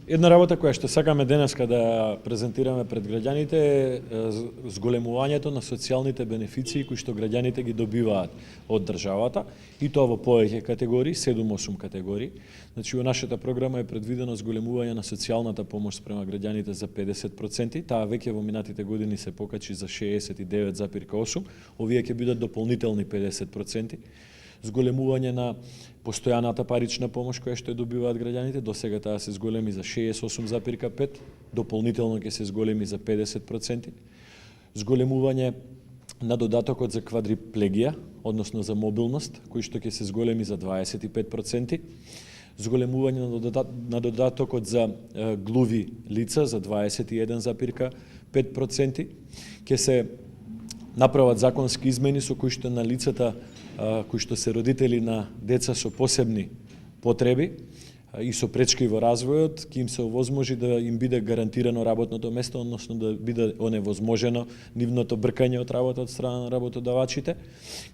Една работа која што сакаме денеска да презентираме пред граѓаните е зголемувањето на социјалните бенефиции кои што граѓаните ги добиваат од државата, и тоа во повеќе категории, 7-8 категории. Значи, во нашата програма е предвидено зголемување на социјалната помош спрема граѓаните за 50%, таа веќе во минатите години се покачи за 69,8%, овие ќе бидат дополнителни 50%. Зголемување на постојаната парична помош која што ја добиваат граѓаните, до сега таа се зголеми за 68,5%, дополнително ќе се зголеми за 50%. Зголемување на додатокот за квадриплегија, односно за мобилност, кој што ќе се зголеми за 25%. Зголемување на додатокот за глуви лица за 21,5%. Ќе се направат законски измени со кои што на лицата кои што се родители на деца со посебни потреби и со пречки во развојот, ќе им се овозможи да им биде гарантирано работното место, односно да биде оневозможено нивното бркање од работа од страна на работодавачите.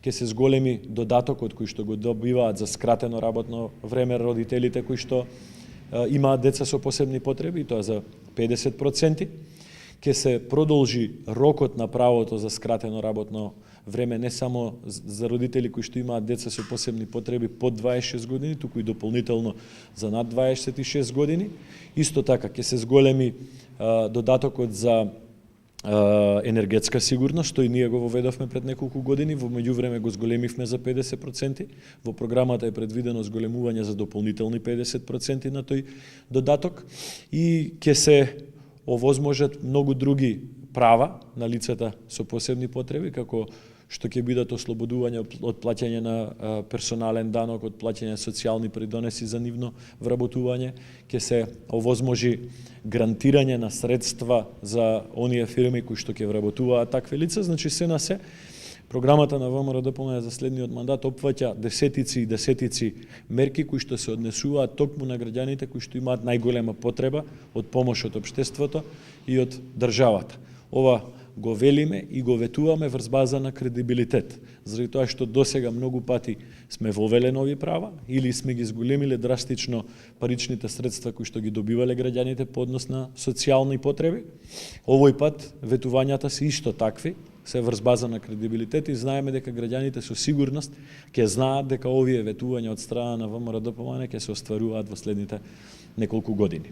Ќе се зголеми додатокот кој што го добиваат за скратено работно време родителите кои што имаат деца со посебни потреби, и тоа за 50%. Ќе се продолжи рокот на правото за скратено работно време не само за родители кои што имаат деца со посебни потреби под 26 години, туку и дополнително за над 26 години. Исто така ќе се зголеми додатокот за енергетска сигурност, што и ние го воведовме пред неколку години, во меѓувреме го зголемивме за 50%. Во програмата е предвидено зголемување за дополнителни 50% на тој додаток, и ќе се овозможат многу други права на лицата со посебни потреби, како што ќе бидат ослободување од плаќање на персонален данок, од плаќање социјални придонеси за нивно вработување, ќе се овозможи грантирање на средства за оние фирми кои што ќе вработуваат такви лица. Значи, се на се, програмата на ВМРО-ДПМНЕ за следниот мандат опфаќа десетици и десетици мерки кои што се однесуваат токму на граѓаните кои што имаат најголема потреба од помош од општеството и од државата. Ова го велиме и го ветуваме врз база на кредибилитет, заради тоа што досега многу пати сме вовеле нови права или сме ги зголемиле драстично паричните средства кои што ги добивале граѓаните по однос на социјални потреби. Овој пат ветувањата се исто такви, се врз база на кредибилитет, и знаеме дека граѓаните со сигурност ќе знаат дека овие ветувања од страна на ВМРО-ДПМНЕ ќе се остваруваат во следните неколку години.